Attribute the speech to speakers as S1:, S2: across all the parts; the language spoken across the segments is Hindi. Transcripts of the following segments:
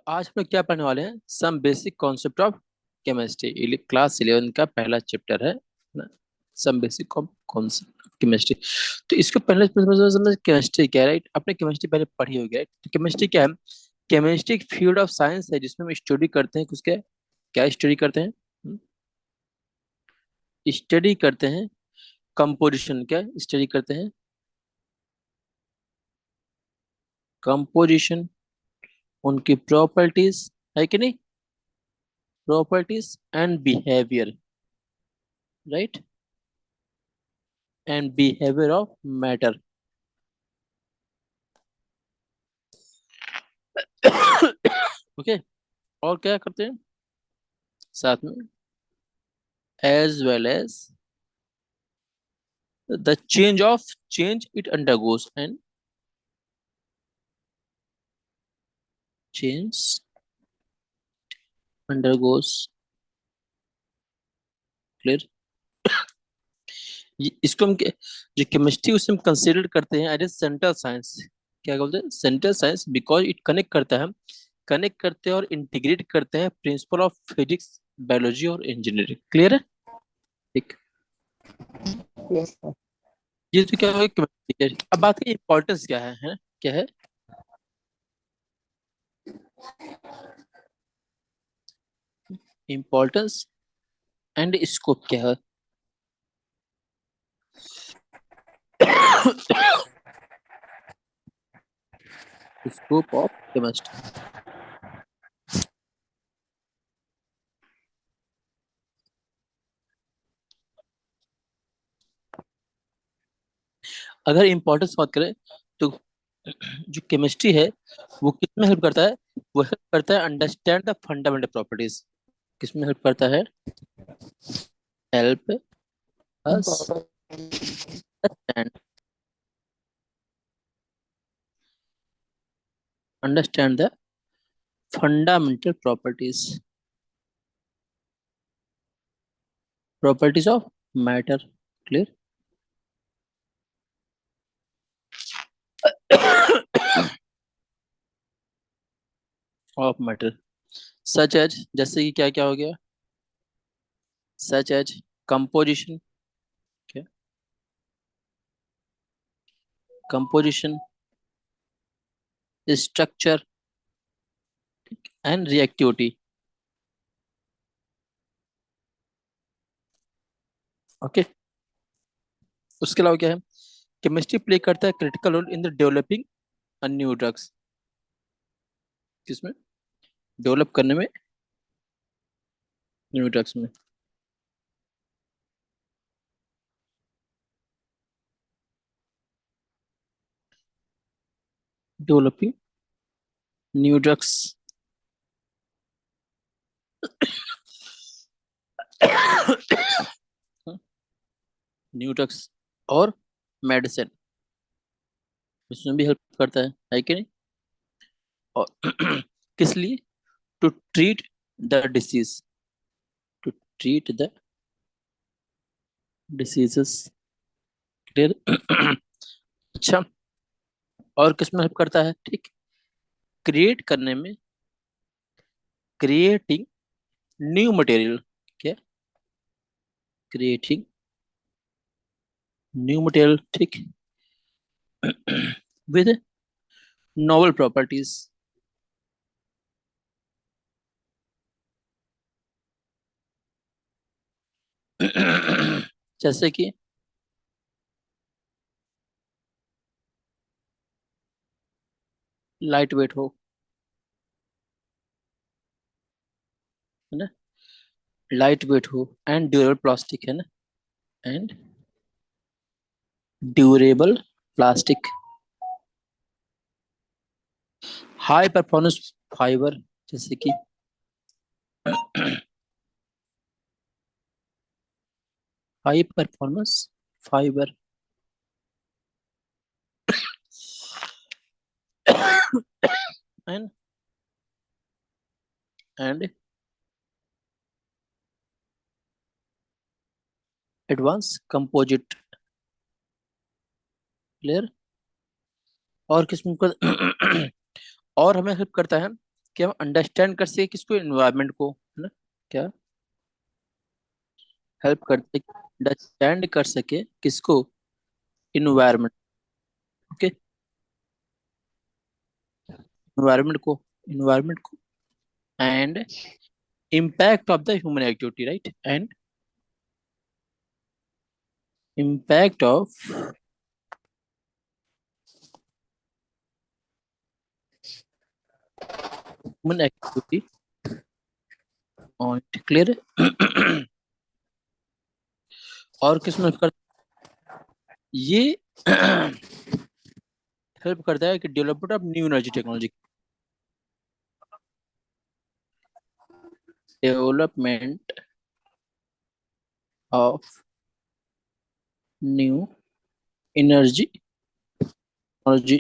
S1: आज हम लोग क्या पढ़ने वाले हैं? Some basic concept of chemistry. Class 11 का पहला चैप्टर है ना। Some basic concept chemistry. तो इसको पहले समझ केमिस्ट्री क्या है, राइट? आपने केमिस्ट्री पहले पढ़ी होगी, राइट? तो केमिस्ट्री क्या है? केमिस्ट्री एक फील्ड ऑफ साइंस है जिसमें हम स्टडी करते हैं। उसके क्या स्टडी करते हैं? स्टडी करते हैं कंपोजिशन। क्या स्टडी करते हैं? कंपोजिशन, उनकी प्रॉपर्टीज, है कि नहीं? Properties and behaviour, right? And behaviour of matter. Okay. और क्या करते हैं साथ में? As well as the change it undergoes and change undergoes. Clear? इसको हम जो केमिस्ट्री उसे हम कंसिडर करते हैं एज ए सेंट्रल साइंस। क्या बोलते हैं? Central science, because it connect करता है, कनेक्ट करते हैं और इंटीग्रेट करते हैं प्रिंसिपल ऑफ फिजिक्स, बायोलॉजी और इंजीनियरिंग। क्लियर है? ठीक।
S2: Yes sir.
S1: ये तो क्या होगा chemistry। अब बात की इंपॉर्टेंस क्या है? क्या है इंपॉर्टेंस एंड स्कोप क्या है? Scope of chemistry. अगर इंपॉर्टेंस बात करें तो जो केमिस्ट्री है वो किसमें हेल्प करता है? वो हेल्प करता है अंडरस्टैंड द फंडामेंटल प्रॉपर्टीज। किसमें हेल्प करता है? Help us understand the fundamental properties of matter. Clear? Of matter, such as, जैसे कि क्या क्या हो गया? Such as composition. क्या? Composition, structure and reactivity. Okay. उसके अलावा क्या है? केमिस्ट्री प्ले करता है critical role in the developing new drugs. किसमें? डेवलप करने में, न्यू ड्रग्स में। Developing new drugs, new drugs और मेडिसिन, इसमें भी हेल्प करता है कि नहीं? और किस लिए? To treat the disease, to treat the diseases. Clear? अच्छा। और किसमें हेल्प करता है? ठीक। क्रिएट करने में, क्रिएटिंग न्यू मटेरियल। क्या? क्रिएटिंग न्यू मटेरियल, ठीक, विद नोवेल प्रॉपर्टीज। जैसे कि लाइट वेट हो, है ना? लाइट वेट हो एंड ड्यूरेबल प्लास्टिक, है ना? And durable plastic, high performance fibre, जैसे कि high performance fibre and and advance composite. Clear? और किस्म का और हमें हेल्प करता है कि हम अंडरस्टैंड कर सके किसको, इन्वायरमेंट को, है ना, क्या हेल्प करते, अंडरस्टैंड कर सके किसको, इन्वायरमेंट। ओके, इन्वायरमेंट को, इन्वायरमेंट को, and impact of the human activity, right? And impact of human activity on it, clear है? और किसमें कर ये हेल्प करता है कि development of new energy technology, development of new energy technology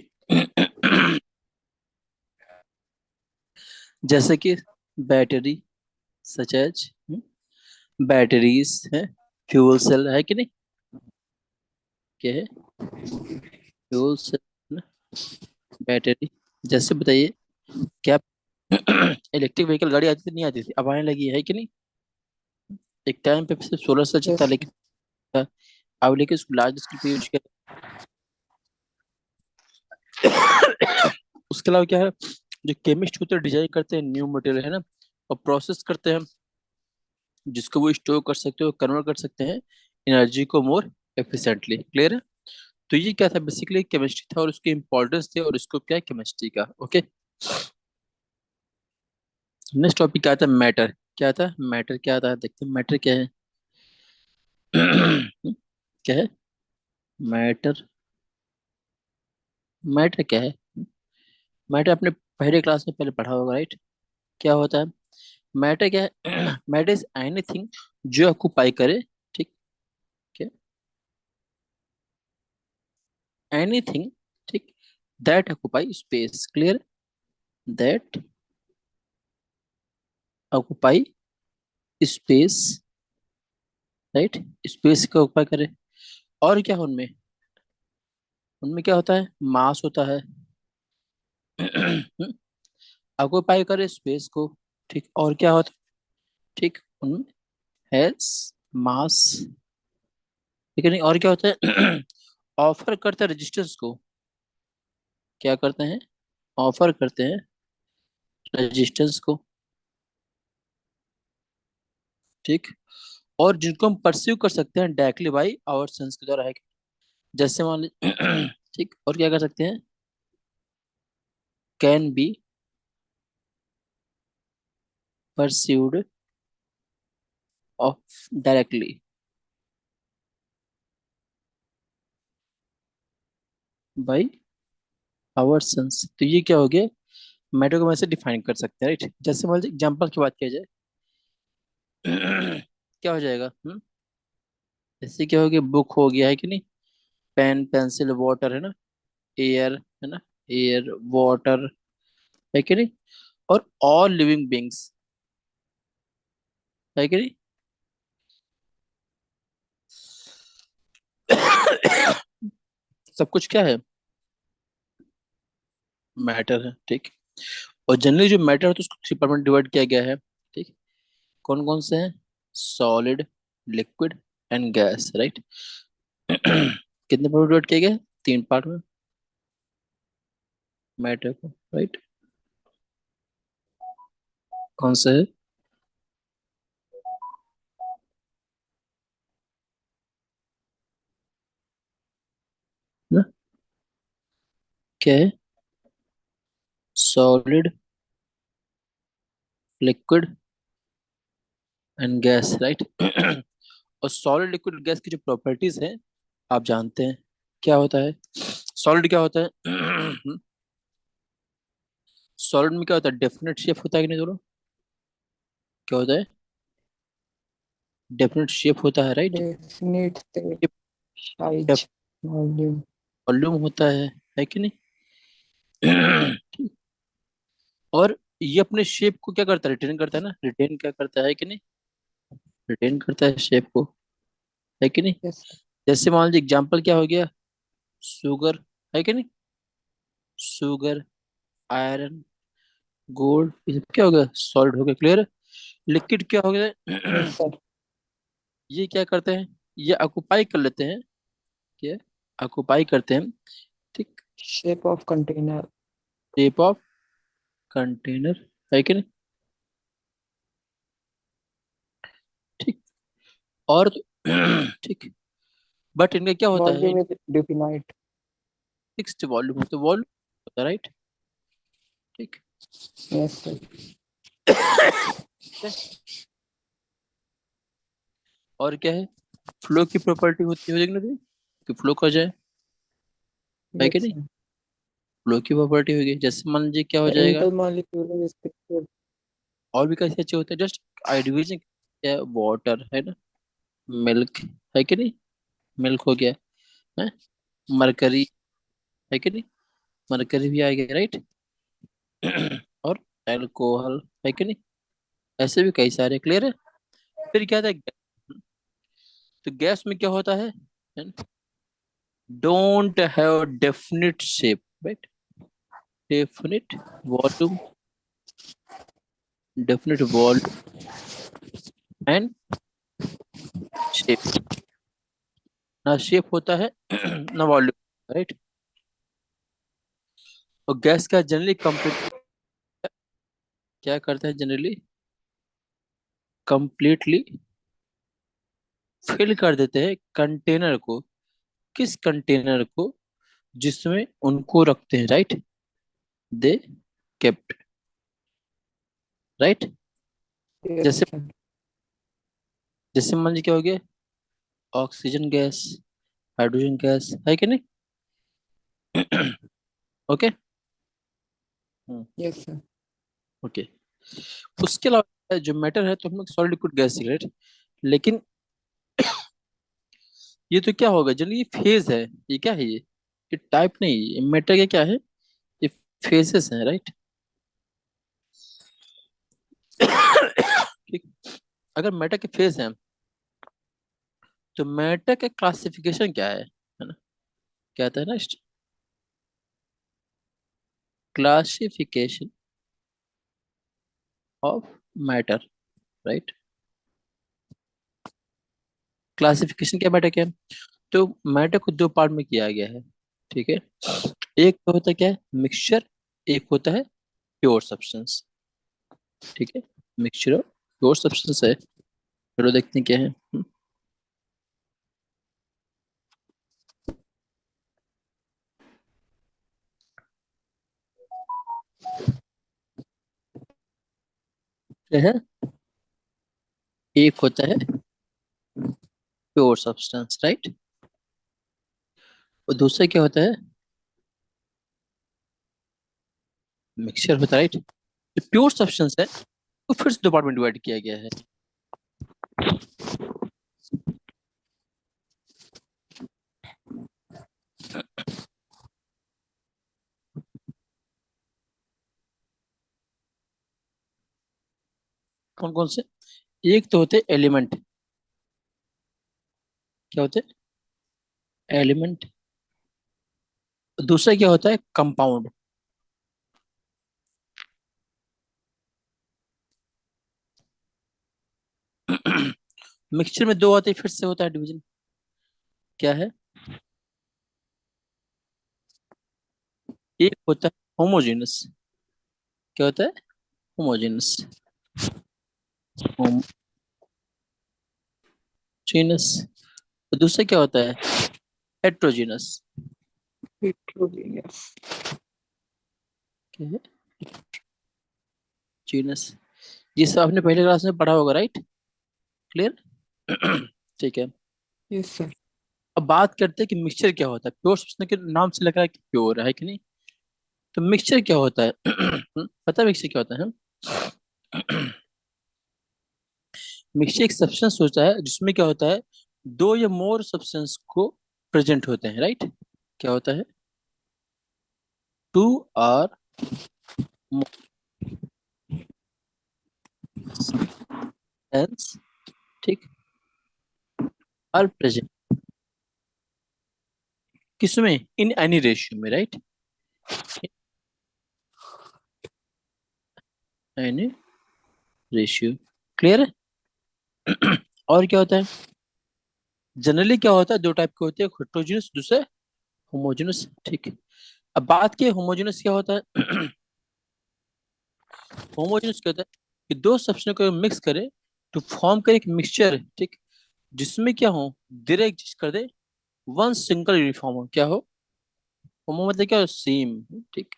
S1: जैसे कि बैटरी, सच एज बैटरीज है, फ्यूल सेल है कि नहीं, क्या है, फ्यूल सेल, बैटरी, जैसे बताइए क्या इलेक्ट्रिक व्हीकल गाड़ी आती थी नहीं आती थी, अब आने लगी है कि नहीं। एक टाइम पे सिर्फ 16 से चलता,
S2: Yes, sir.
S1: लेकिन अब लेकिन इसको लार्ज स्केल पे यूज किया। उसके अलावा क्या है, जो केमिस्ट होते हैं डिजाइन करते हैं न्यू मटेरियल, है ना, और प्रोसेस करते हैं जिसको वो स्टोर कर सकते हो, कन्वर्ट कर सकते हैं एनर्जी को मोर एफिशिएंटली, क्लियर है। तो ये क्या था, बेसिकली केमिस्ट्री था और उसकी इंपॉर्टेंस थी, और इसको क्या है केमिस्ट्री का। ओके, नेक्स्ट टॉपिक क्या था, मैटर। क्या था मैटर, क्या था, देखते हैं मैटर क्या है। क्या है मैटर, मैटर क्या है, मैटर आपने पहले क्लास में पहले पढ़ा होगा, राइट। क्या होता है मैटर, क्या है मैटर इज एनीथिंग जो ऑक्यूपाई करे, ठीक है, एनीथिंग, ठीक, that occupy space, clear, that occupy space, right, space का ऑक्यूपाई करे। और क्या है उनमें, उनमें क्या होता है, मास होता है, ऑक्यूपाई करे स्पेस को, ठीक, और क्या होता है, ठीक, उनमें हैज मास, ठीक है नहीं, और क्या होता है ऑफर करता है रेजिस्टेंस को, क्या करते हैं, ऑफर करते हैं रेजिस्टेंस को, ठीक, और जिनको हम परस्यू कर सकते हैं डायरेक्टली बाई आवर सेंस के द्वारा, है, जैसे मान लीजिए ठीक, और क्या कर सकते हैं, can be pursued of directly by our sense. तो ये क्या हो गया, मैटर को वैसे डिफाइन कर सकते हैं, राइट। जैसे मान लीजिए एग्जाम्पल की बात किया जाए क्या हो जाएगा, जैसे क्या हो गया, बुक हो गया है कि नहीं, पेन पेंसिल वाटर, है ना, एयर, है ना, एयर वाटर, है कि नहीं, और ऑल लिविंग बींग्स, है कि नहीं। सब कुछ क्या है, मैटर है, ठीक। और जनरली जो मैटर है तो उसको थ्री पार्ट में डिवाइड किया गया है, ठीक। कौन कौन से हैं, solid, liquid and gas, right. कितने पार्ट में डिवाइड किया गया है? तीन पार्ट में मैटर को, राइट। कौन सा है ना, क्या है, solid, liquid and gas, right. और सॉलिड लिक्विड गैस की जो प्रॉपर्टीज हैं आप जानते हैं, क्या होता है, सॉलिड क्या होता है सॉलिड में क्या होता है, डेफिनेट शेप होता है कि नहीं दोनों, क्या होता है, डेफिनेट शेप होता है, right.
S2: definite size, volume.
S1: Volume होता है कि नहीं। ठीक। और ये अपने शेप को क्या करता है, रिटेन करता है ना, रिटेन क्या करता है कि नहीं, रिटेन करता है शेप को, है कि नहीं।
S2: Yes, sir.
S1: जैसे मान लीजिए एग्जाम्पल क्या हो गया, शुगर, है कि नहीं, शुगर, आयरन, गोल्ड ये सब क्या हो गया, सॉलिड हो गया, क्लियर। लिक्विड क्या हो गया?
S2: Yes sir.
S1: ये क्या करते हैं, ये ऑक्युपाई कर लेते हैं, क्या ऑक्युपाई करते हैं, ठीक।
S2: Shape of container.
S1: Shape of container, है कि नहीं, ठीक। और ठीक, बट इनका क्या होता है,
S2: volume is definite.
S1: Fixed volume होता है, वॉल्यूम होता है, राइट, ठीक।
S2: Yes sir.
S1: और क्या है, फ्लो की प्रॉपर्टी होती है ना कि फ्लो कर जाए, है कि
S2: यस
S1: नहीं,
S2: सर।
S1: फ्लो की प्रॉपर्टी होगी, जैसे मान लीजिए क्या हो
S2: द
S1: जाएगा।
S2: Intermolecular spectrum.
S1: और भी कैसे अच्छे होते हैं, जस्ट आइडिविजन क्या, वाटर है ना, मिल्क, है कि नहीं, मिल्क हो गया, है, मरकरी, है कि नहीं, मरकरी भी आ गया, राइट। और एल्कोहल, है कि नहीं, ऐसे भी कई सारे, क्लियर है। फिर क्या था, तो गैस में क्या होता है, don't have definite shape, right, definite volume, definite volume and shape, ना शेप होता है ना वॉल्यूम, राइट। और गैस का जनरली कंप्लीट क्या करता है, जनरली कंप्लीटली फिल कर देते हैं कंटेनर को, किस कंटेनर को, जिसमें उनको रखते हैं, right, they kept, right.
S2: Yes
S1: जैसे
S2: सर।
S1: जैसे मान लीजिए क्या हो गया, ऑक्सीजन गैस, हाइड्रोजन गैस, है कि नहीं, ओके,
S2: यस सर।
S1: ओके। उसके अलावा जो मैटर है, तो हम लोग सॉलिड लिक्विड गैस, राइट, लेकिन ये तो क्या होगा, जनरली ये फेज है, ये क्या है, ये टाइप नहीं, ये मैटर के क्या है, ये फेजेस हैं, राइट। ठीक, अगर मैटर के फेज हैं, तो मैटर का क्लासिफिकेशन क्या है ना, क्या आता है ना, classification of matter, right. Classification क्या, मैटर क्या है, तो मैटर को दो पार्ट में किया गया है, ठीक है। एक तो होता है क्या है, मिक्सचर, एक होता है प्योर सब्सटेंस, ठीक है, मिक्सचर और प्योर सब्सटेंस है। चलो देखते हैं क्या है, क्या है, एक होता है प्योर सब्सटेंस, राइट, और दूसरा क्या होता है, मिक्सचर होता है, राइट। जो प्योर सब्सटेंस है, तो फिर से दो पार्ट में डिवाइड किया गया है। कौन कौन से, एक तो होते हैं एलिमेंट, क्या होते हैं, एलिमेंट। दूसरा क्या होता है, कंपाउंड। मिक्सचर में दो होते हैं, फिर से होता है डिवीजन, क्या है, एक होता है होमोजेनस, क्या होता है, होमोजेनस, होमोजेनस। और दूसरा क्या होता है, हेट्रोजेनस,
S2: हेट्रोजीनियस।
S1: क्या है, जीनस। ये सब आपने पहले क्लास में पढ़ा होगा, राइट, क्लियर। ठीक है।
S2: Yes sir.
S1: अब बात करते हैं कि मिक्सचर क्या होता है, प्योर सब्सटेंस के नाम से लग रहा है कि प्योर है कि नहीं, तो मिक्सचर क्या होता है, पता है मिक्सचर क्या होता है, मिक्सचर एक सब्सटेंस होता है जिसमें क्या होता है, दो या मोर सब्सटेंस को प्रेजेंट होते हैं, राइट, क्या होता है, टू आर सब्सटेंस, ठीक, आर प्रेजेंट, किसमें, इन एनी रेशियो में, राइट, एन रेशियो। क्लियर है? और क्या होता है? जनरली क्या होता है, दो टाइप के होते हैं, हेटेरोजेनस, दूसरे होमोजेनस। ठीक है, अब बात की होमोजेनस क्या होता है। होमोजेनस क्या होता है कि दो सब्सटेंस को मिक्स करे तो फॉर्म करे एक मिक्सचर। ठीक, जिसमें क्या हो, डायरेक्ट एग्जिस्ट कर दे, वन सिंगल यूनिफॉर्म हो। क्या हो? होमो मतलब क्या हो? सेम। ठीक,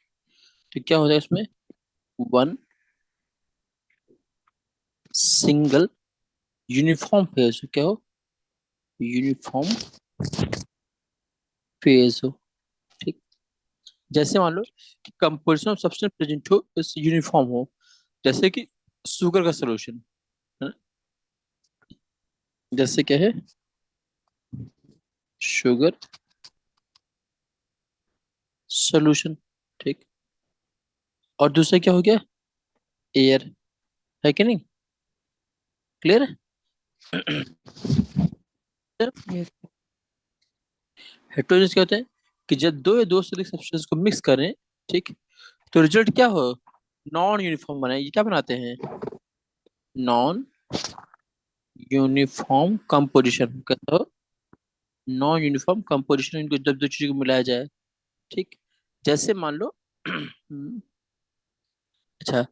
S1: तो क्या होता है इसमें? वन सिंगल यूनिफॉर्म फेज हो। क्या हो? यूनिफॉर्म फेज हो। ठीक, जैसे मान लो कि कंपोजिशन ऑफ सब्सटेंस प्रेजेंट हो, इस यूनिफॉर्म हो, जैसे कि शुगर का सोल्यूशन है ना, जैसे क्या है, शुगर सोल्यूशन। ठीक, और दूसरा क्या हो गया? एयर, है कि नहीं? क्लियर है?
S2: Yes.
S1: हेटेरोजेनस क्या होता है कि जब दो या दो से अधिक सब्सटेंस को मिक्स करें, ठीक, तो रिजल्ट क्या हो? नॉन यूनिफॉर्म बनाए। ये क्या बनाते हैं? Non uniform composition. कहते हो नॉन यूनिफॉर्म कंपोजिशन, इनको जब दो चीजों को मिलाया जाए। ठीक, जैसे मान लो अच्छा,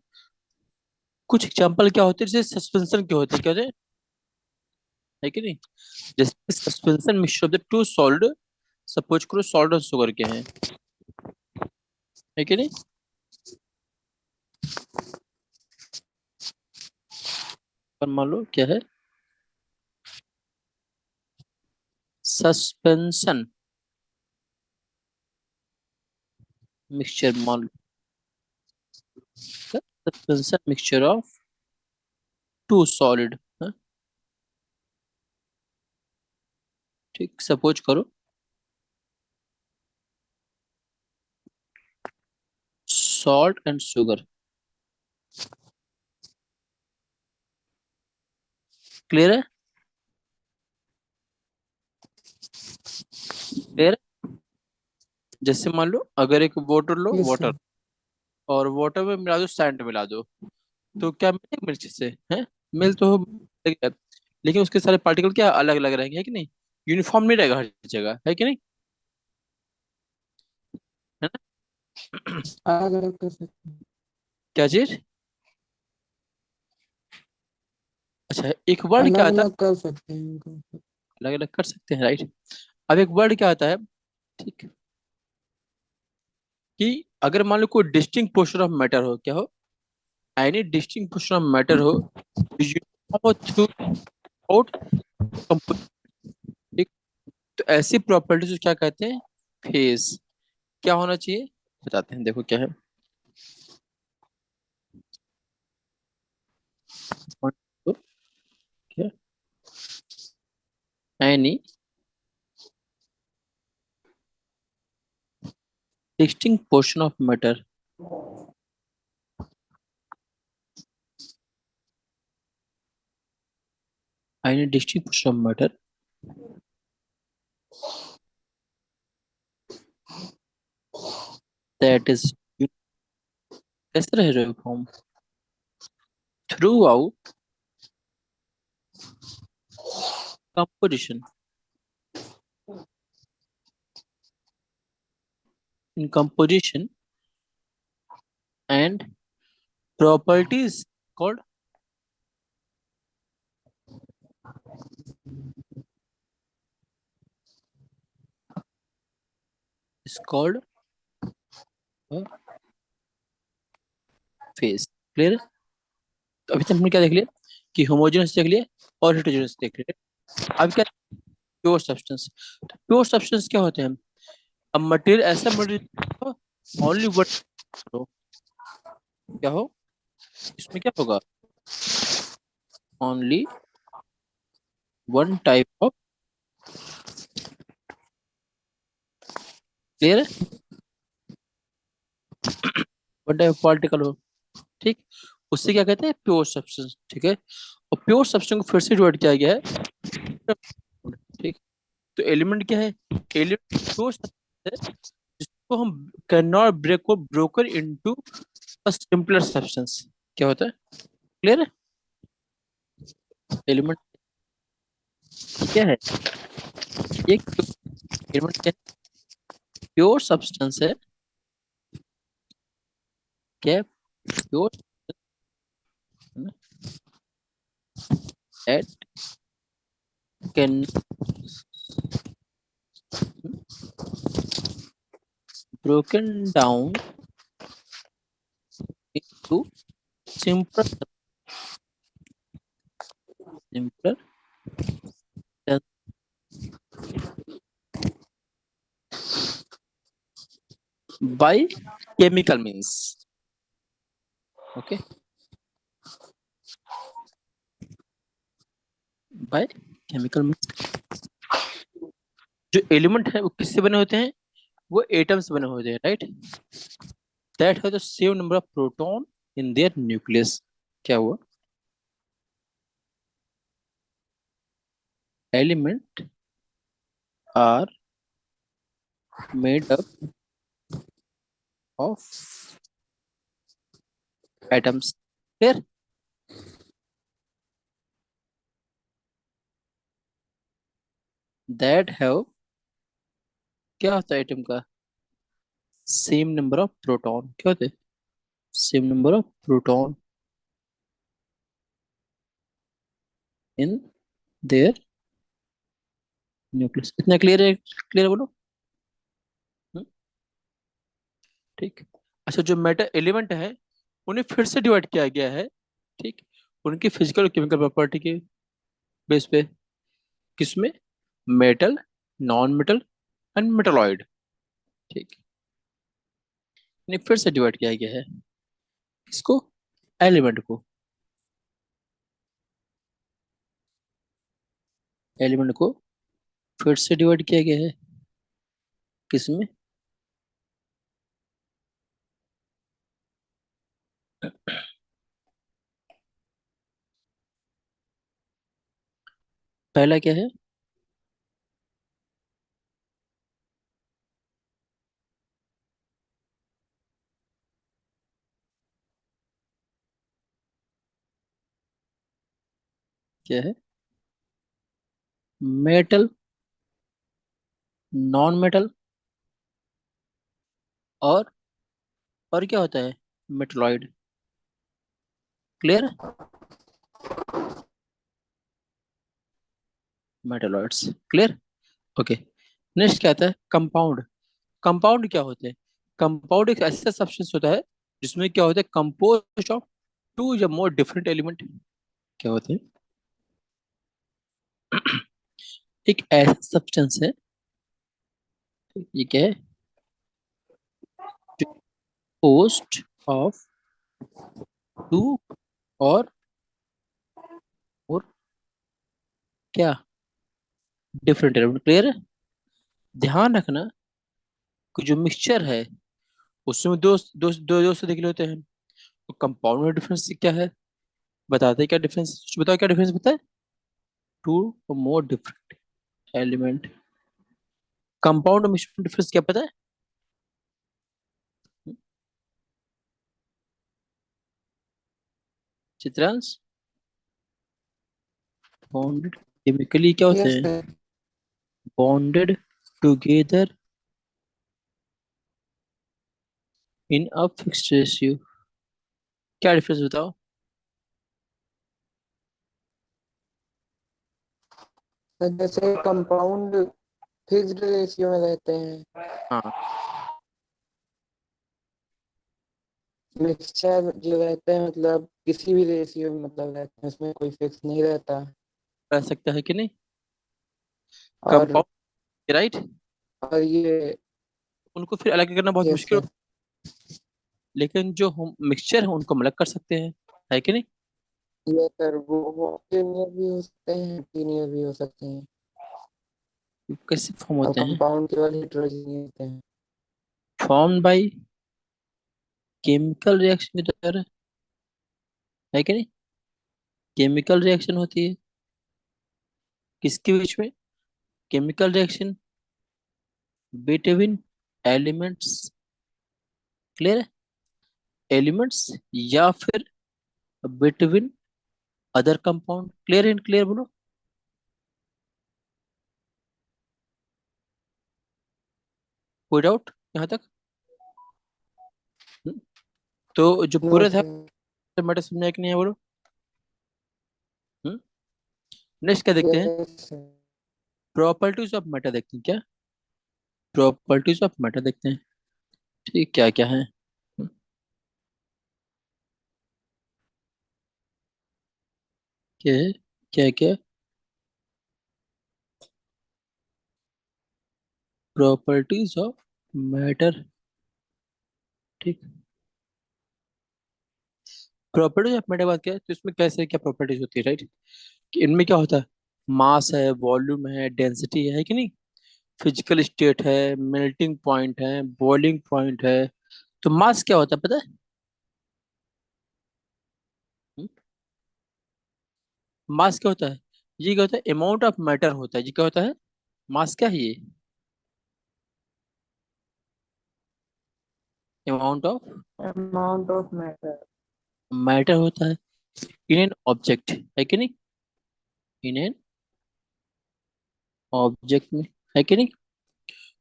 S1: कुछ एग्जांपल क्या होते हैं, जैसे सस्पेंशन के होते हैं, क्या होते हैं, है कि नहीं? जैसे suspension mixture of the two salt, suppose करो सॉल्ट और शुगर के हैं, है कि नहीं? पर मान लो क्या है, सस्पेंशन मिक्सचर, मान लो suspension mixture of two solid. ठीक, सपोज करो सॉल्ट एंड शुगर। क्लियर है? क्लियर? जैसे मान लो अगर एक वाटर लो,
S2: Yes,
S1: वाटर,
S2: sir.
S1: और वाटर में मिला दो सैंड मिला दो, तो क्या मिलेगा मिर्च से? है, मिल तो मिलेगा, लेकिन उसके सारे पार्टिकल क्या अलग अलग रहेंगे, है कि नहीं? यूनिफॉर्म नहीं रहेगा हर जगह, है कि नहीं? है ना?
S2: अलग अलग कर सकते हैं।
S1: क्या चीज? अच्छा, एक वर्ड क्या
S2: अलग
S1: आता है?
S2: अलग कर सकते हैं उनको।
S1: अलग अलग कर सकते हैं, राइट। अब एक वर्ड क्या आता है, ठीक, कि अगर मान लो कोई डिस्टिंक्ट पोर्शन ऑफ मैटर हो, क्या हो? Any distinct portion of matter हो, यूनिफॉर्म थ्रू आउट, ठीक, तो ऐसी प्रॉपर्टीज को क्या कहते हैं? फेस। क्या होना चाहिए बताते हैं, देखो क्या है। Any distinct portion of matter, any distinct portion of matter that is कैसे रह रहे हो form through out composition, in composition and properties called, is called phase। Clear? तो अभी तक हमने क्या देख लिया कि होमोजेनस देख लिया और हेटेरोजेनस देख लिया। अब क्या? Pure substance. तो प्योर सब्सटेंस क्या होते हैं? अब मटेरियल, ऐसा मटेरियल ओनली वन हो, क्या हो, इसमें क्या होगा? Only one type of, clear है, वन टाइप ऑफ पार्टिकल हो। ठीक, उससे क्या कहते हैं? Pure substance. ठीक है, और प्योर सब्सटेंस को फिर से डिवाइड किया गया है। ठीक, तो एलिमेंट क्या है? एलिमेंट प्योर सब्सटेंस है जिसको हम कैन नॉट ब्रेक को broken into a simpler substance. क्या होता है? क्लियर है? एलिमेंट क्या है? ये एलिमेंट क्या है? प्योर सब्सटेंस है। क्या? Pure that can broken down into simpler simpler by chemical means. Okay, by chemical means. जो एलिमेंट है वो किससे बने होते हैं? वो एटम्स बने होते हैं, right? That have the same number of proton in their nucleus. क्या हुआ? Element are made up of atoms. Clear? That have, क्या होता है एटम का? Same number of proton. क्या होते हैं? Same number of proton in their nucleus. इतना क्लियर है? क्लियर बोलो। हम्म, ठीक। अच्छा, जो मेटल एलिमेंट है उन्हें फिर से डिवाइड किया गया है, ठीक, उनकी फिजिकल और केमिकल प्रॉपर्टी के बेस पे। किसमें? Metal, non metal and metalloid. ठीक, इन्हें फिर से डिवाइड किया गया है। किसको? एलिमेंट को। एलिमेंट को फिर से डिवाइड किया गया है। किसमें? पहला क्या है? क्या है? मेटल, नॉन मेटल और क्या होता है? Metalloid. Clear? Metalloids. Clear? Okay. Next क्या आता है? कंपाउंड। कंपाउंड क्या होते हैं? कंपाउंड एक ऐसा सब्सटेंस होता है जिसमें क्या होता है? कंपोज ऑफ टू या मोर डिफरेंट एलिमेंट। क्या होते हैं? एक ऐसा सब्सटेंस है, ये क्या है? पोस्ट ऑफ टू और क्या? Different element. क्लियर है? ध्यान रखना कि जो मिक्सचर है उसमें दो से निकले होते हैं। तो कंपाउंड में डिफरेंस क्या है? बताते हैं क्या डिफरेंस? बताओ क्या डिफरेंस बताए? Two more different element. Compound और मिक्सचर में डिफरेंस क्या पता है? चित्रांश, बॉन्डेड केमिकली क्या होते
S2: यस
S1: हैं?
S2: Sir.
S1: Bonded together in a fixed ratio. क्या डिफरेंस बताओ?
S2: सर जैसे कंपाउंड फिक्स्ड रेशियो में रहते हैं,
S1: हाँ,
S2: मिक्सचर जो रहते हैं मतलब किसी भी रेशियो में मतलब रहते हैं, उसमें कोई फिक्स नहीं रहता।
S1: रह सकता है कि नहीं?
S2: और
S1: कंपाउंड, राइट?
S2: और ये
S1: उनको फिर अलग करना बहुत
S2: यस
S1: मुश्किल
S2: सर।
S1: होता है, लेकिन जो हम मिक्सचर है उनको हम अलग कर सकते हैं, है कि नहीं?
S2: यस सर, वो लीनियर भी हो सकते हैं, लीनियर भी हो सकते हैं।
S1: कैसे फॉर्म
S2: और
S1: होते हैं?
S2: कंपाउंड केवल हेटेरोजीनियस होते हैं।
S1: फॉर्म बाय केमिकल रिएक्शन के द्वारा, है कि नहीं? केमिकल रिएक्शन होती है किसके बीच में? Chemical reaction between elements. Clear है? एलिमेंट्स या फिर between other compound. Clear and clear बोलो। कोई डाउट यहाँ तक? हम्म, तो जो
S2: नो
S1: पूरा था
S2: सर।
S1: मैटर समझा कि नहीं है बोलो। नेक्स्ट क्या देखते हैं?
S2: Yes sir.
S1: Properties of matter देखते हैं क्या? प्रॉपर्टीज ऑफ मैटर देखते हैं। ठीक, क्या क्या है? हम्म, क्या है? क्या क्या? Properties of matter. ठीक। प्रॉपर्टीज ऑफ मैटर बात क्या है, तो इसमें कैसे क्या प्रॉपर्टीज होती है, राइट? कि इनमें क्या होता है? मास है, वॉल्यूम है, डेंसिटी है कि नहीं? फिजिकल स्टेट है, मेल्टिंग पॉइंट है, बॉइलिंग पॉइंट है। तो मास क्या होता है पता है? मास क्या होता है? ये क्या होता है? अमाउंट ऑफ मैटर होता है। ये क्या होता है? मास क्या है ये? Amount of
S2: amount of matter.
S1: Matter होता है इन एन ऑब्जेक्ट, है कि नहीं? इन एन ऑब्जेक्ट में, है कि नहीं?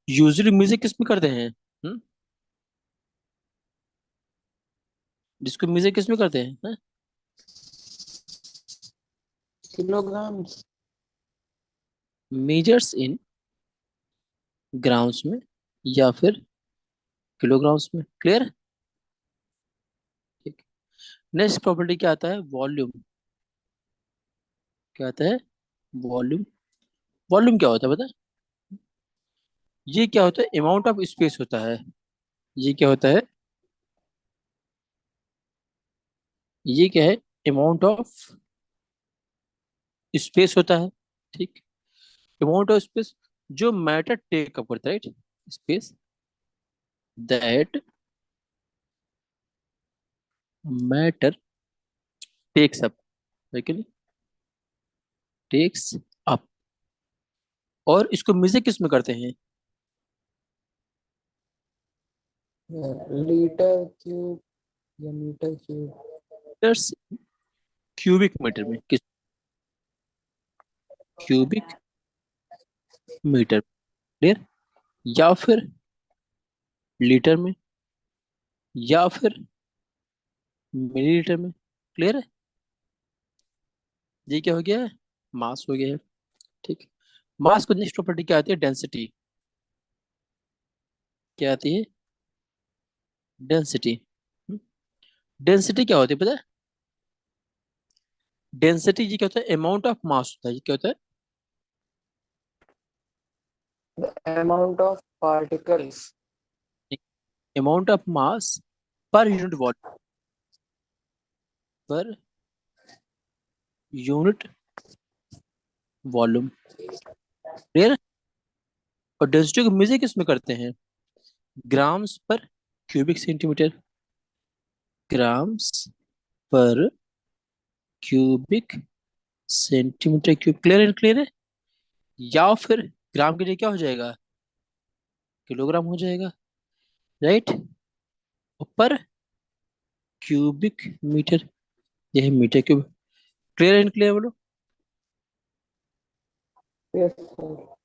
S1: यूजली म्यूजिक किस में करते हैं? जिसको म्यूजिक किस में करते हैं?
S2: किलोग्राम्स।
S1: मेजर्स इन ग्राम्स में या फिर किलोग्राम्स में। क्लियर? ठीक। नेक्स्ट प्रॉपर्टी क्या आता है? वॉल्यूम। क्या आता है? वॉल्यूम। वॉल्यूम क्या होता है पता है? ये क्या होता है? अमाउंट ऑफ स्पेस होता है। ये क्या होता है? ये क्या है? अमाउंट ऑफ स्पेस होता है। ठीक। अमाउंट ऑफ स्पेस जो मैटर टेक अप करता है, right? Space that matter takes up, लेकिन टेक्स अप। और इसको मेजर किस में करते हैं?
S2: लीटर क्यूब या metre cube.
S1: Metres, cubic metre में। किस? Cubic metre. क्लियर? या फिर लीटर में, या फिर मिलीलीटर में। क्लियर है? ये क्या हो गया है? मास हो गया है। ठीक। मास को नेक्स्ट प्रॉपर्टी क्या आती है? डेंसिटी। क्या आती है? डेंसिटी। डेंसिटी क्या होती है पता है? डेंसिटी ये क्या होता है? अमाउंट ऑफ मास होता है। ये क्या होता है?
S2: Amount of particles.
S1: Amount of mass per unit volume, per unit volume. Clear? और डेंसिटी को मेजर किस में करते हैं? ग्राम्स पर क्यूबिक सेंटीमीटर। ग्राम्स पर क्यूबिक सेंटीमीटर क्यूब। क्लियर है? क्लियर है? या फिर ग्राम के लिए क्या हो जाएगा? किलोग्राम हो जाएगा, राइट? पर क्यूबिक मीटर, यह metre cube. Clear and clear बोलो।
S2: Yes sir.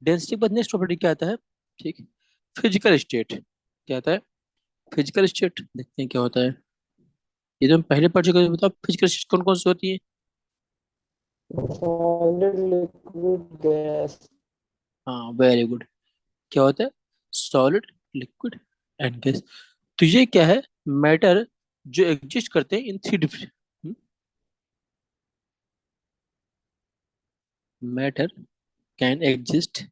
S1: डेंसिटी पर नेक्स्ट प्रॉपर्टी क्या आता है? ठीक। Physical state. क्या आता है? फिजिकल स्टेट देखते हैं क्या होता है। ये तो हम पहले पढ़ चुके हैं। बताओ फिजिकल स्टेट कौन कौन सी होती है?
S2: Solid liquid gas.
S1: हाँ, वेरी गुड। क्या होता है? Solid, liquid and gas. तो ये क्या है? मैटर जो एग्जिस्ट करते हैं in three different, matter can exist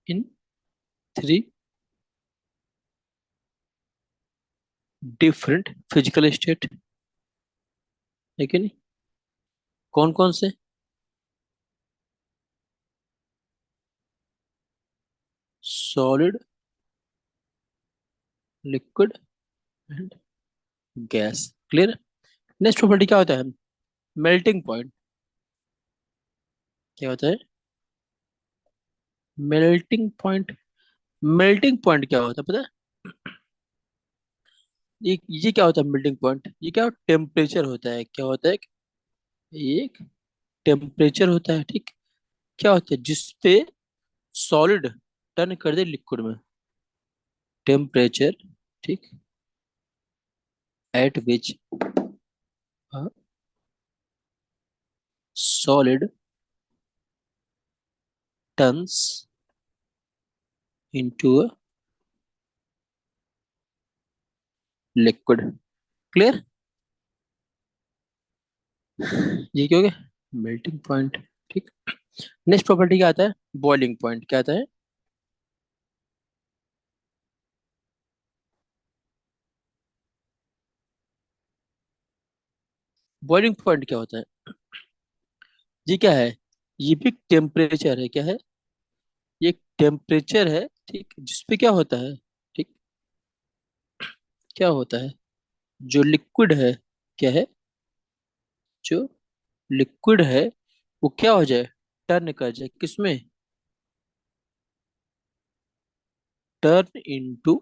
S1: in three different physical state, है कि नहीं? कौन कौन से? Solid, liquid and gas. Clear? Next property क्या होता है? Melting point. क्या होता है? Melting point. मेल्टिंग पॉइंट क्या होता है पता है? ये क्या होता है मेल्टिंग पॉइंट? ये क्या टेम्परेचर होता है? क्या होता है? ये एक टेम्परेचर होता है, ठीक। क्या होता है जिसपे सॉलिड टर्न कर दे लिक्विड में? टेम्परेचर, ठीक, eight which solid turns into a liquid. Clear? ये क्या हो गया? मेल्टिंग पॉइंट, ठीक। नेक्स्ट प्रॉपर्टी क्या आता है? Boiling point. क्या आता है? बॉइलिंग पॉइंट क्या होता है? ये क्या है? ये भी टेम्परेचर है। क्या है? ये टेम्परेचर है, ठीक, जिसपे क्या होता है, ठीक, क्या होता है? जो लिक्विड है, क्या है? जो लिक्विड है वो क्या हो जाए? टर्न कर जाए किसमें? Turn into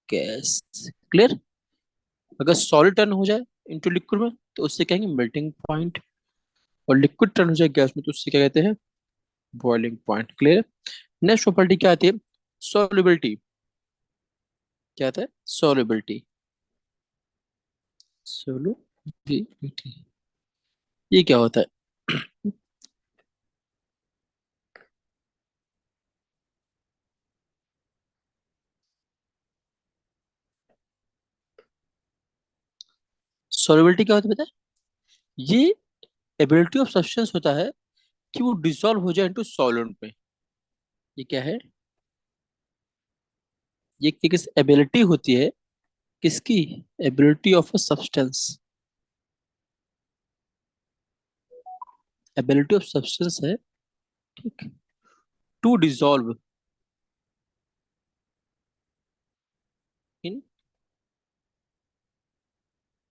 S1: gas. क्लियर? अगर सॉलिड टर्न हो जाए इनटू लिक्विड में तो उससे कहेंगे मेल्टिंग पॉइंट, और लिक्विड टर्न हो जाए गैस में तो उससे क्या कहते हैं? Boiling point. Clear? Next property क्या आती है? सॉल्युबिलिटी। क्या आता है? सॉल्युबिलिटी। सॉल्युबिलिटी, ये क्या होता है? सॉल्युबिलिटी क्या होता है, पता है? ये एबिलिटी ऑफ सब्सटेंस होता है कि वो डिसॉल्व हो जाए इनटू सॉल्वेंट में। ये क्या है? ये किस एबिलिटी होती है? किसकी? Ability of a substance. Ability of substance है, ठीक, to dissolve in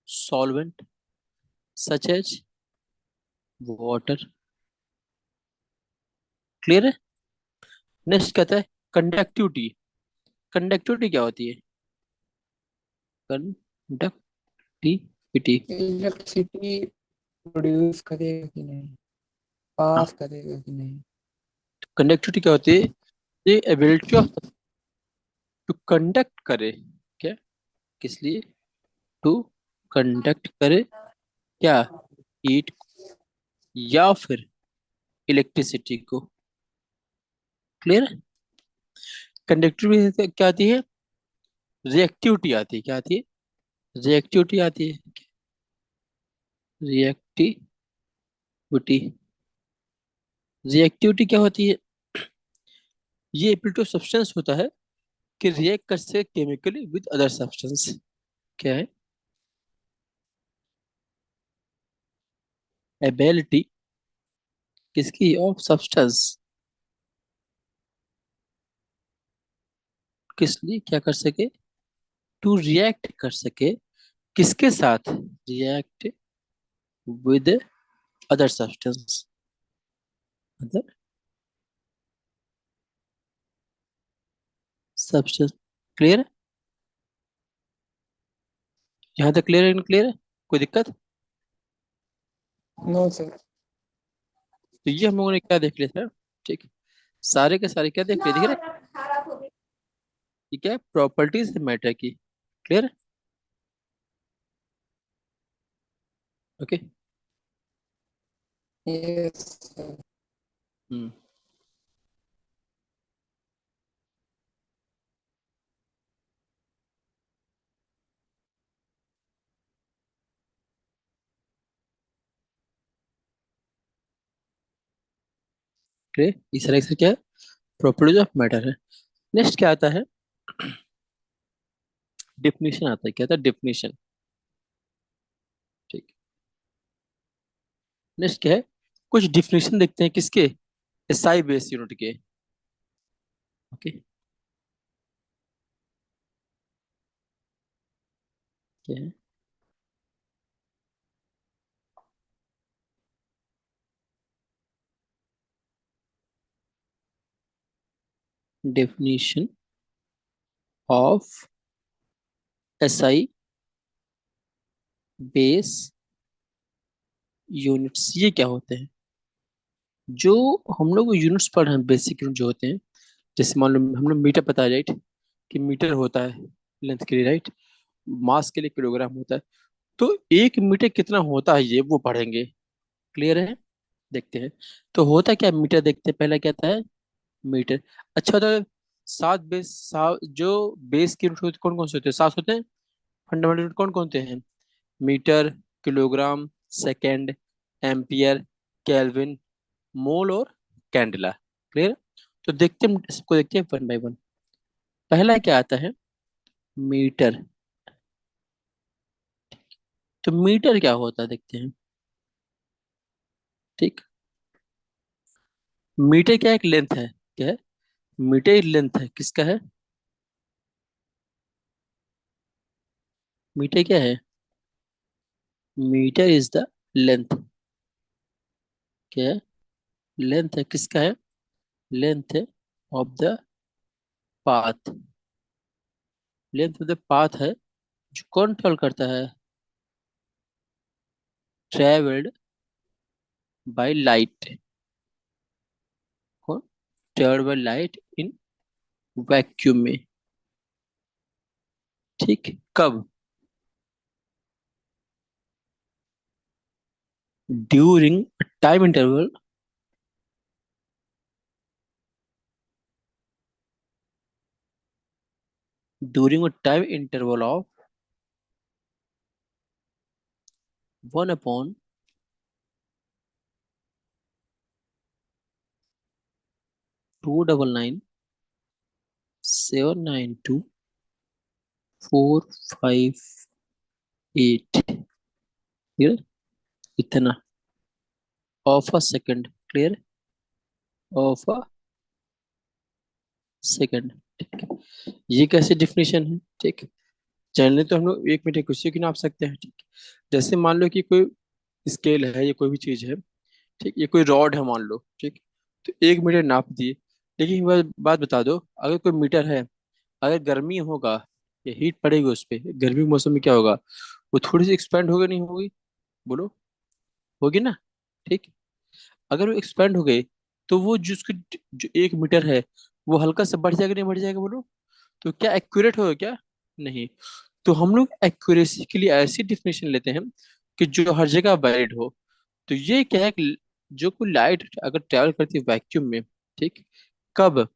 S1: solvent such as water. Clear है? नेक्स्ट कहता है कंडक्टिविटी। कंडक्टिविटी क्या होती है? कंडक्टिविटी।
S2: इलेक्ट्रिसिटी प्रोड्यूस करेगा कि नहीं, पास करेगा कि नहीं।
S1: कंडक्टिविटी क्या होती है? ये एबिलिटी ऑफ टू कंडक्ट करे। क्या? किस लिए? टू कंडक्ट करे। क्या? हीट या फिर इलेक्ट्रिसिटी को। क्लियर? कंडक्टिविटी क्या आती है? रिएक्टिविटी आती है। क्या आती है? रिएक्टिविटी आती है। रिएक्टिविटी। रिएक्टिविटी क्या होती है? ये एबिलिटी ऑफ सब्सटेंस होता है कि रिएक्ट कर से केमिकली विद अदर सब्सटेंस। क्या है? एबिलिटी किसकी? Of substance. किस लिए? क्या कर सके? टू रिएक्ट कर सके। किसके साथ? React with other substance. Other substance. Clear है? यहाँ तक क्लियर है? क्लियर है? कोई दिक्कत?
S2: No sir.
S1: तो ये हम लोगों ने क्या देख लिया था, ठीक है? सारे के सारे क्या देख लिए? दिख रहे? ये क्या है? प्रॉपर्टीज है मैटर की। क्लियर है? Okay.
S2: Yes sir.
S1: Hmm. Clear? इस तरह से क्या है? प्रॉपर्टीज ऑफ मैटर है। नेक्स्ट क्या आता है? डिफिनीशन आता है। क्या आता है? डिफिनीशन, ठीक। नेक्स्ट क्या है? कुछ डिफिनीशन देखते हैं किसके? एसआई बेस यूनिट के। ओके। क्या है? Definition of SI base units, ये क्या होते हैं? जो हम लोग यूनिट्स पढ़ रहे हैं, बेसिक यूनिट जो होते हैं, जैसे मान लो हम लोग मीटर पता है, राइट? कि मीटर होता है लेंथ के लिए, राइट? मास के लिए किलोग्राम होता है। तो 1 मीटर कितना होता है, ये वो पढ़ेंगे। क्लियर है? देखते हैं। तो होता क्या है मीटर, देखते हैं पहला क्या आता है मीटर। अच्छा होता है। सात बेस, सात जो बेस के यूनिट होते कौन कौन से होते हैं? 7 होते हैं। फंडामेंटल यूनिट कौन कौन से हैं? Metre, kilogram, second, ampere, kelvin, mole और कैंडेला। क्लियर? तो देखते हैं सबको, देखते हैं वन बाय वन। पहला क्या आता है? मीटर। तो मीटर क्या होता है देखते हैं। ठीक। मीटर क्या एक लेंथ है? क्या है? मीटर एक लेंथ है, किसका है? मीटर क्या है? Metre is the length. क्या है? लेंथ है, किसका है? लेंथ है of the path. Length of the path है जो कौन ट्रेवल करता है? Travelled by light. कौन? Travelled by light in vacuum में। ठीक। कब? During time interval during a time interval of 1 upon 299 792 458। Clear? इतना of a second. Clear? Of a second. ठीक। ये कैसे डिफिनेशन है? ठीक। जनरली तो हम लोग 1 मीटर कुर्सी की नाप सकते हैं। ठीक। जैसे मान लो कि कोई स्केल है या कोई भी चीज है, ठीक, ये कोई रॉड है मान लो, ठीक। तो 1 मीटर नाप दिए। लेकिन एक बात बता दो, अगर कोई मीटर है, अगर गर्मी होगा या हीट पड़ेगी उस पे, गर्मी के मौसम में क्या होगा? वो थोड़ी सी एक्सपेंड होगी नहीं होगी? बोलो। होगी ना? ठीक। अगर वो एक्सपेंड हो गई, तो वो जिसकी जो 1 मीटर है, वो हल्का से बढ़ जाएगा नहीं बढ़ जाएगा? बोलो। तो क्या एक्यूरेट होगा क्या? नहीं। तो हम लोग एक्यूरेसी के लिए ऐसी डिफिनेशन लेते हैं कि जो हर जगह वैलिड हो। तो ये क्या है कि जो कोई लाइट अगर ट्रैवल करती है वैक्यूम में, ठीक, कब?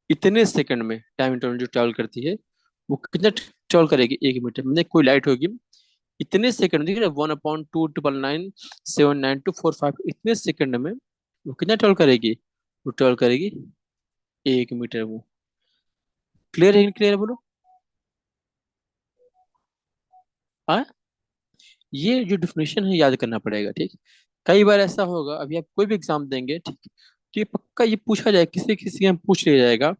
S1: इतने सेकंड में टाइम इंटरवल जो ट्रैवल करती है, वो कितना ट्रैवल करेगी? 1 मीटर में कोई लाइट होगी, इतने सेकंड, देखिए 1/299 792 458, इतने सेकंड में वो कितना ट्रैवल करेगी? वो ट्रैवल करेगी 1 मीटर वो। क्लियर है? क्लियर है? बोलो। हाँ। ये जो डिफिनेशन है याद करना पड़ेगा, ठीक। कई बार ऐसा होगा, अभी आप कोई भी एग्जाम देंगे, ठीक, तो ये पक्का ये पूछा जाए, किसी किसी में पूछ लिया जाएगा,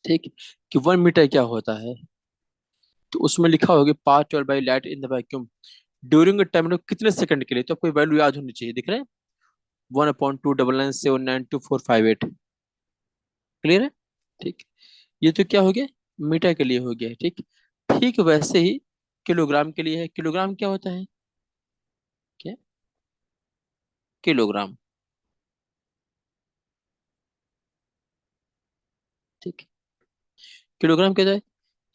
S1: ठीक, कि 1 मीटर क्या होता है। तो उसमें लिखा होगा path twelve by light in the vacuum during time, कितने सेकंड के लिए, तो आपको वैल्यू याद होनी चाहिए। दिख रहे हैं? 1/299 792 458। क्लियर है? ठीक। ये तो क्या हो गया? मीटर के लिए हो गया, ठीक। ठीक वैसे ही किलोग्राम के लिए है। किलोग्राम क्या होता है? क्या? किलोग्राम। ठीक। किलोग्राम क्या है?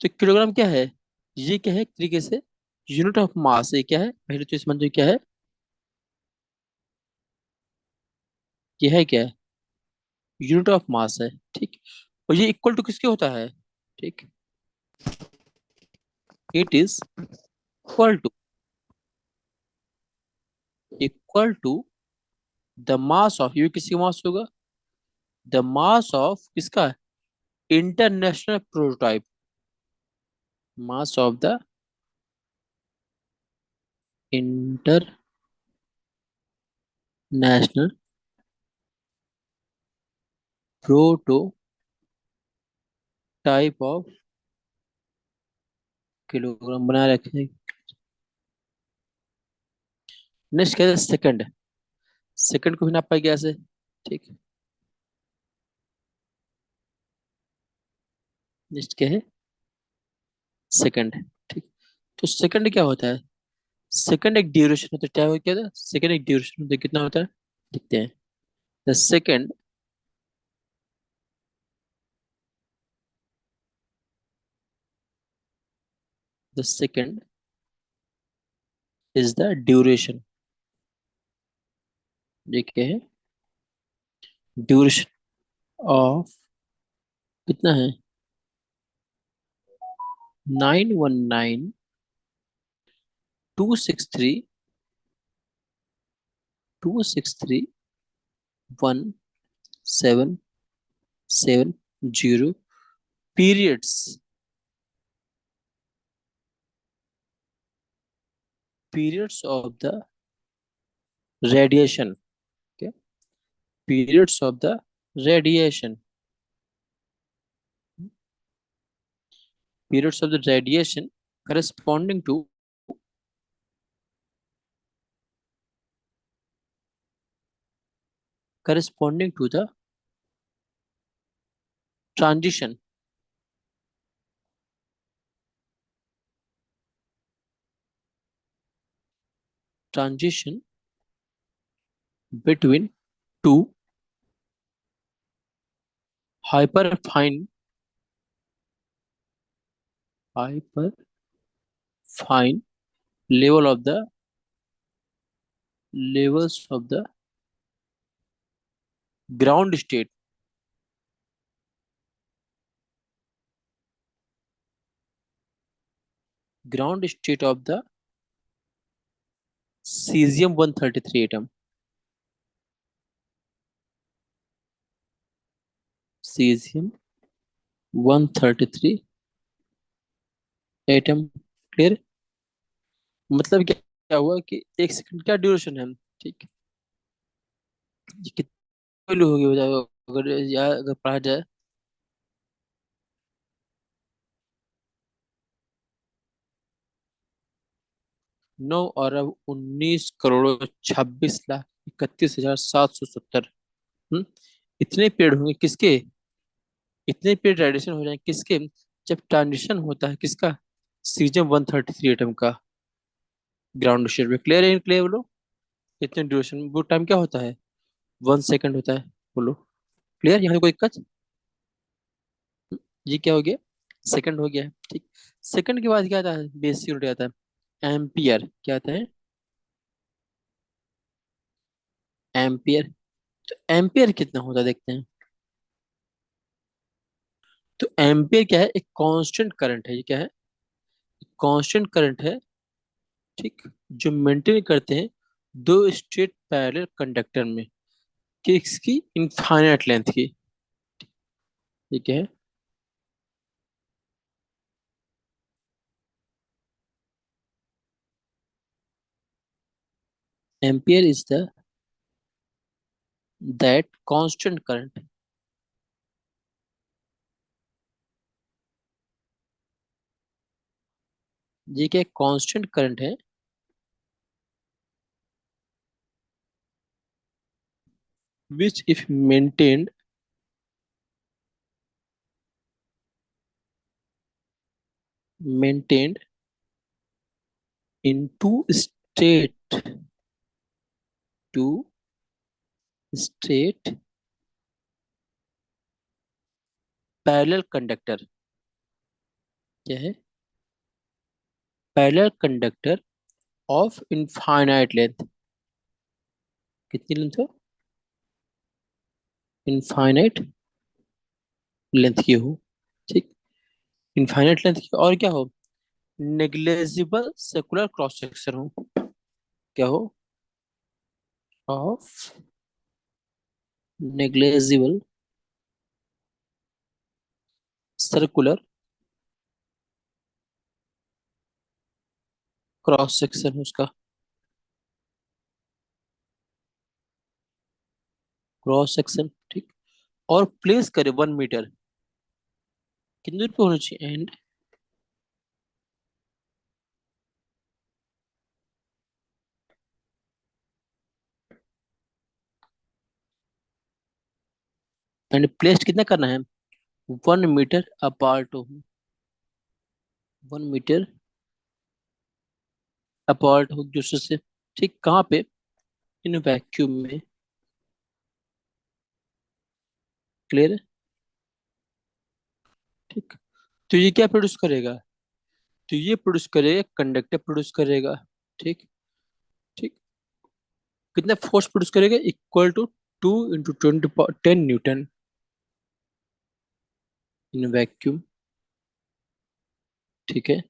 S1: तो किलोग्राम क्या है? ये क्या है एक तरीके से? Unit of mass. ये क्या है पहले तो समझो क्या है? ये है क्या? यूनिट ऑफ मास है। ठीक। और ये इक्वल टू किसके होता है? ठीक। It is equal to the mass of, ये किसी मास होगा, द मास ऑफ किसका? International prototype. Mass of the international prototype of kilogram बना रखे। नेक्स्ट क्या है? सेकंड। सेकंड को भी नापा गया से। ठीक। नेक्स्ट क्या है? सेकंड। ठीक। तो सेकंड क्या होता है? सेकंड एक ड्यूरेशन होता है। क्या हो क्या था? सेकंड एक ड्यूरेशन होता है। कितना होता है? देखते हैं। The second the second is the duration. ये क्या है? ड्यूरेशन ऑफ कितना है? 919 263 1770 periods of the radiation. Okay, periods of the radiation. Periods of the radiation corresponding to the transition transition between two hyperfine hyperfine level of the levels of the ground state of the cesium 133 atom. Cesium 133 atom. Clear? मतलब क्या क्या हुआ कि एक सेकंड का ड्यूरेशन है। ठीक। ये कितनी वैल्यू होगी बताओ, अगर या अगर पढ़ा जाए। 9 अरब 19 करोड़ 26 लाख 31 हजार 770। इतने पेड़ होंगे किसके? इतने पेड़ रेडिएशन हो जाएंगे किसके? जब ट्रांजिशन होता है किसका? सीजन 133 एटम का ग्राउंड शेयर में। क्लियर है? क्लियर बोलो। इतने ड्यूरेशन वो टाइम क्या होता है? 1 सेकंड होता है। बोलो। क्लियर? यहाँ पे कोई दिक्कत? ये क्या हो गया? सेकंड हो गया है। ठीक। सेकंड के बाद क्या आता है? बेसिक यूनिट आता है एम्पियर। क्या आता है? एम्पियर। तो एम्पियर कितना होता है देखते हैं। तो एम्पियर क्या है? एक कांस्टेंट करंट है। ये क्या है? कांस्टेंट करंट है। ठीक। जो मेंटेन करते हैं दो स्ट्रेट पैरेलल कंडक्टर में, कि इसकी इनफाइनाइट लेंथ की। ये क्या है? Ampere is the that constant current. ये क्या? कांस्टेंट करंट है which if maintained in two straight parallel conductor। क्या है? parallel conductor of infinite length। कितनी लेंथ हो? इनफाइनाइट लेंथ की हो। ठीक। इनफाइनाइट लेंथ की और क्या हो? नेग्लेजिबल सर्कुलर क्रॉस सेक्शन हो। क्या हो? Of negligible circular cross section उसका। Cross section. ठीक। और प्लेस करे 1 मीटर। कितनी दूर पे होना चाहिए? एंड प्लेस कितना करना है? 1 मीटर अपार्ट हो। 1 मीटर अपार्ट हो दूसरे से। ठीक, कहाँ पे? इन वैक्यूम में। क्लियर है? ठीक। तो ये क्या प्रोड्यूस करेगा? तो ये प्रोड्यूस करेगा, कंडक्टर प्रोड्यूस करेगा। ठीक। ठीक। कितना फोर्स प्रोड्यूस करेगा? Equal to 2 × 10 newton in vacuum. ठीक है।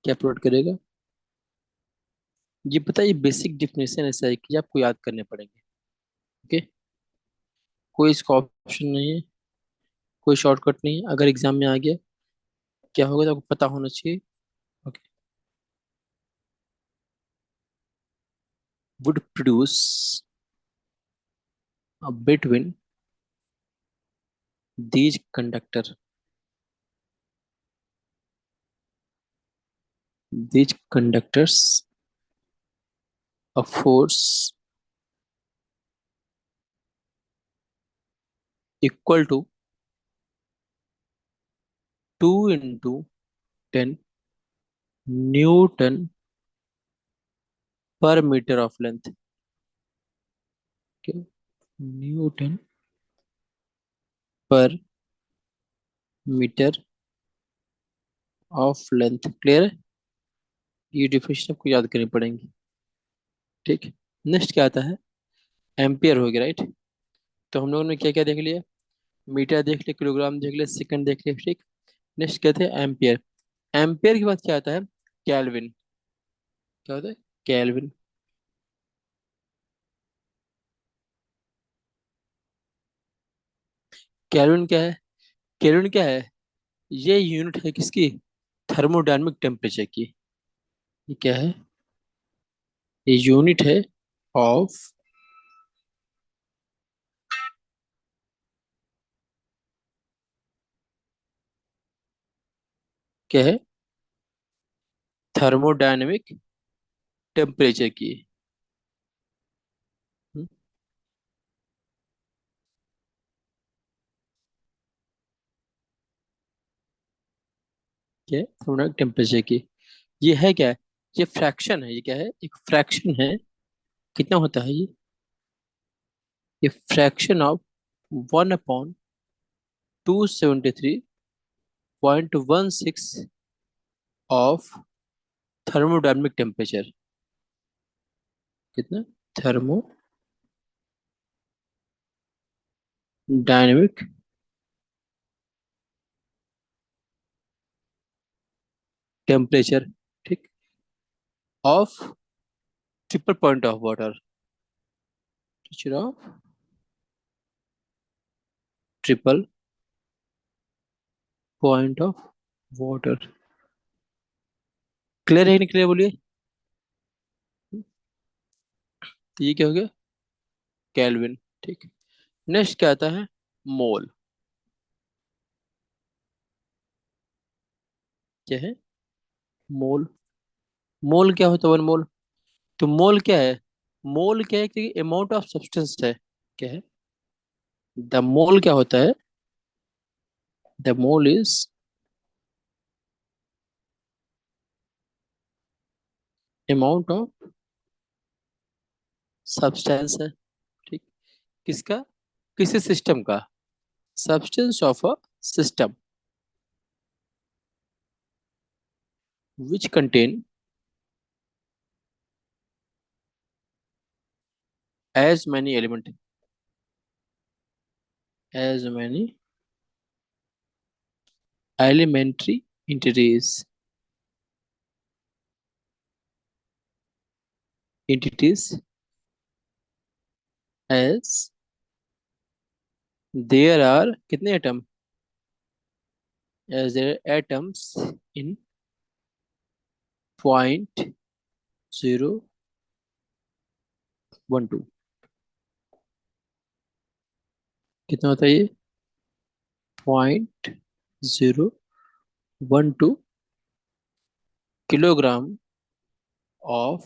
S1: क्या प्रोवाइड करेगा? ये पता है, ये बेसिक डिफिनेशन ऐसा है कि आपको याद करने पड़ेंगे। ओके। कोई इसका ऑप्शन नहीं है, कोई शॉर्टकट नहीं है। अगर एग्जाम में आ गया, क्या होगा तो आपको पता होना चाहिए। Okay. Would produce between these conductor, these conductors a force equal to 2 × 10 Newton per meter of length। Okay? Newton पर मीटर ऑफ लेंथ। क्लियर है? ये डिफिनेशन आपको याद करनी पड़ेंगी। ठीक। नेक्स्ट क्या आता है? एम्पियर हो गया, राइट। तो हम लोगों ने क्या क्या देख लिया? मीटर देख लिया, किलोग्राम देख लिया, सेकंड देख लिया। ठीक। नेक्स्ट क्या थे? एम्पियर। एम्पियर के बाद क्या आता है? कैल्विन। क्या होता है? कैल्विन। कैल्विन क्या है? कैल्विन क्या है? ये यूनिट है किसकी? थर्मोडायनेमिक टेम्परेचर की। ये क्या है? ये यूनिट है ऑफ क्या है? थर्मोडायनेमिक टेम्परेचर की। हम्म, क्या है? थर्मोडायनेमिक टेम्परेचर की। ये है क्या? ये फ्रैक्शन है। ये क्या है? एक फ्रैक्शन है। कितना होता है ये fraction of 1/273.16 of thermodynamic temperature. कितना? Thermodynamic temperature. ठीक। Of triple point of water. Teacher of triple point of water. Clear है कि नहीं क्लियर? बोलिए। तो ये क्या हो गया? केल्विन। ठीक। नेक्स्ट क्या आता है? मोल। क्या है? मोल। मोल क्या होता है? 1 मोल। तो मोल क्या है? मोल क्या है कि अमाउंट ऑफ सब्सटेंस है। क्या है? द मोल क्या होता है? The mole is amount of substance है। ठीक। किसका? किसी सिस्टम का। Substance of a system which contain as many element, as many elementary entities as there are कितने atom? as there are atoms in .012। कितना होता है ये? 0.012 किलोग्राम ऑफ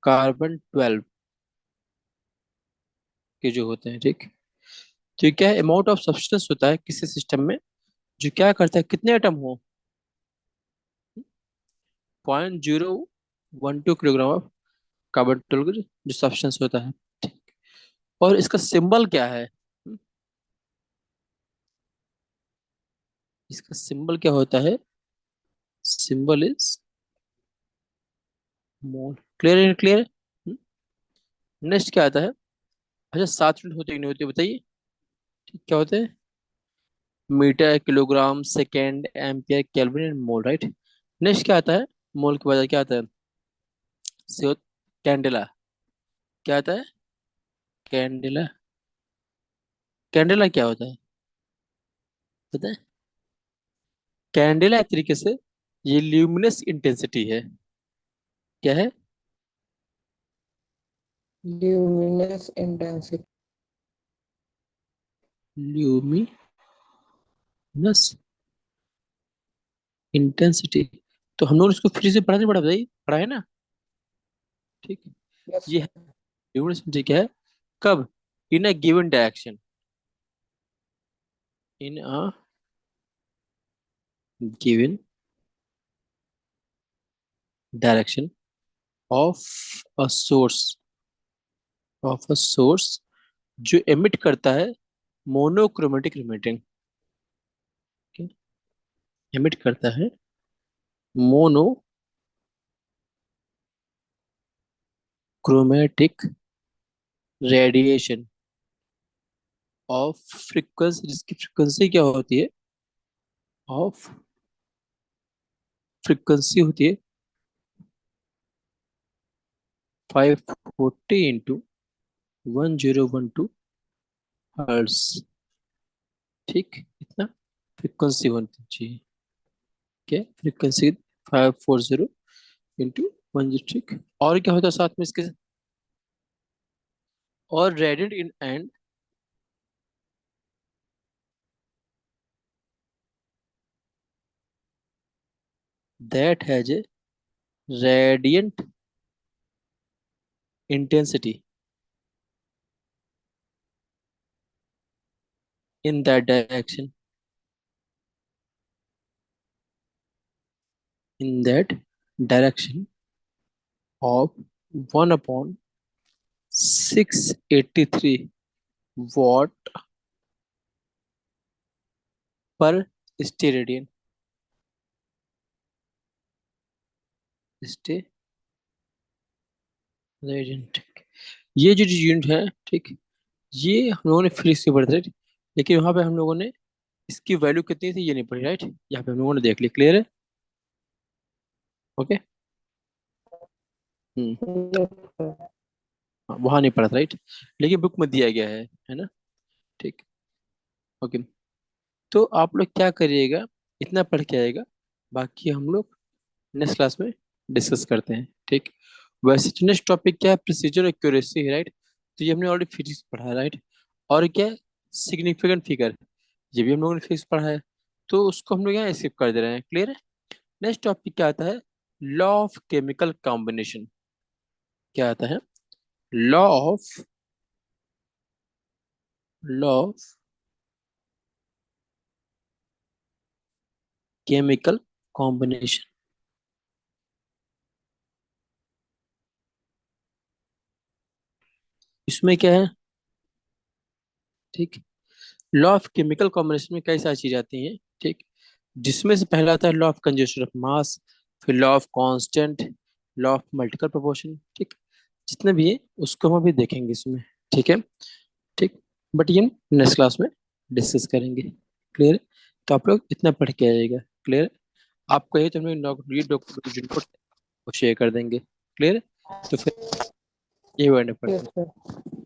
S1: कार्बन 12 के जो होते हैं। ठीक। तो ये क्या है, अमाउंट ऑफ सब्सटेंस होता है किसी सिस्टम में जो क्या करता है, कितने एटम हो, 0.012 किलोग्राम ऑफ कार्बन जो सब्सटेंस होता है। ठीक। और इसका सिंबल क्या है, इसका सिंबल क्या होता है, सिंबल इज मोल। क्लियर है, क्लियर। नेक्स्ट क्या आता है, अच्छा 7 यूनिट होते कि नहीं होते बताइए। ठीक, क्या होते हैं, metre, kilogram, second, ampere, kelvin and mole, right. Next क्या आता है, मोल के बाद क्या आता है, CO, कैंडेला। क्या आता है, कैंडेला। कैंडेला क्या होता है पता है, कैंडेला एक तरीके से ये ल्यूमिनस इंटेंसिटी है। क्या है,
S2: ल्यूमिनस इंटेंसिटी।
S1: Luminous intensity. तो हम लोग इसको फिर से पढ़ा नहीं पढ़ा बताइए, पढ़ा है ना। ठीक है।
S2: यस
S1: ये ल्यूमिनस इंटेंसिटी क्या है, कब, in a given direction, in a given direction of a source, of a source जो एमिट करता है मोनोक्रोमेटिक इमिटिंग, एमिट करता है मोनोक्रोमेटिक रेडिएशन ऑफ फ्रीक्वेंसी, जिसकी फ्रीक्वेंसी क्या होती है, ऑफ फ्रीक्वेंसी होती है 540 इंटू 1012 हर्ट्स। ठीक, इतना फ्रीक्वेंसी होनी चाहिए, क्या फ्रीक्वेंसी 540 इंटू 10, ठीक। और क्या होता है साथ में इसके, और radiant in and that has a radiant intensity in that direction, in that direction of 1 upon 683 watt per steradian, steradian, ठीक। ये जो यूनिट है, ठीक, ये हम लोगों ने फिर से पढ़ा था, right? लेकिन वहां पे हम लोगों ने इसकी वैल्यू कितनी थी ये नहीं पढ़ी, राइट। यहाँ पे हम लोगों ने देख ली, क्लियर है, ओके। हम्म।
S2: सर।
S1: वहां नहीं पढ़ा था, राइट, लेकिन बुक में दिया गया है ना। ठीक, ओके। तो आप लोग क्या करिएगा, इतना पढ़ के आएगा, बाकी हम लोग नेक्स्ट क्लास में डिस्कस करते हैं, ठीक। वैसे नेक्स्ट टॉपिक क्या है, प्रिसीजन एक्यूरेसी है, राइट। तो ये हमने ऑलरेडी फिजिक्स पढ़ा है, राइट। और क्या है, सिग्निफिकेंट फिगर, ये भी हम लोगों ने फिजिक्स पढ़ा है, तो उसको हम लोग यहाँ स्किप कर दे रहे हैं, क्लियर है। नेक्स्ट टॉपिक क्या आता है, लॉ ऑफ केमिकल कॉम्बिनेशन। क्या आता है, law of, law of chemical combination. इसमें क्या है, ठीक, लॉ ऑफ केमिकल कॉम्बिनेशन में कई सारी चीजें आती हैं, ठीक। जिसमें से पहला आता है law of conservation of mass, फिर law of constant, law of multiple proportion, ठीक। जितने भी है उसको हम अभी देखेंगे इसमें, ठीक है, ठीक। बट ये नेक्स्ट क्लास में डिस्कस करेंगे, क्लियर है। तो आप लोग इतना पढ़ के आइएगा, क्लियर है। आपको ये तो हम लोग ये डॉक्यूमेंट को शेयर कर देंगे, क्लियर है। तो फिर ये वर्ड
S2: यस
S1: पढ़ते हैं।
S2: सर।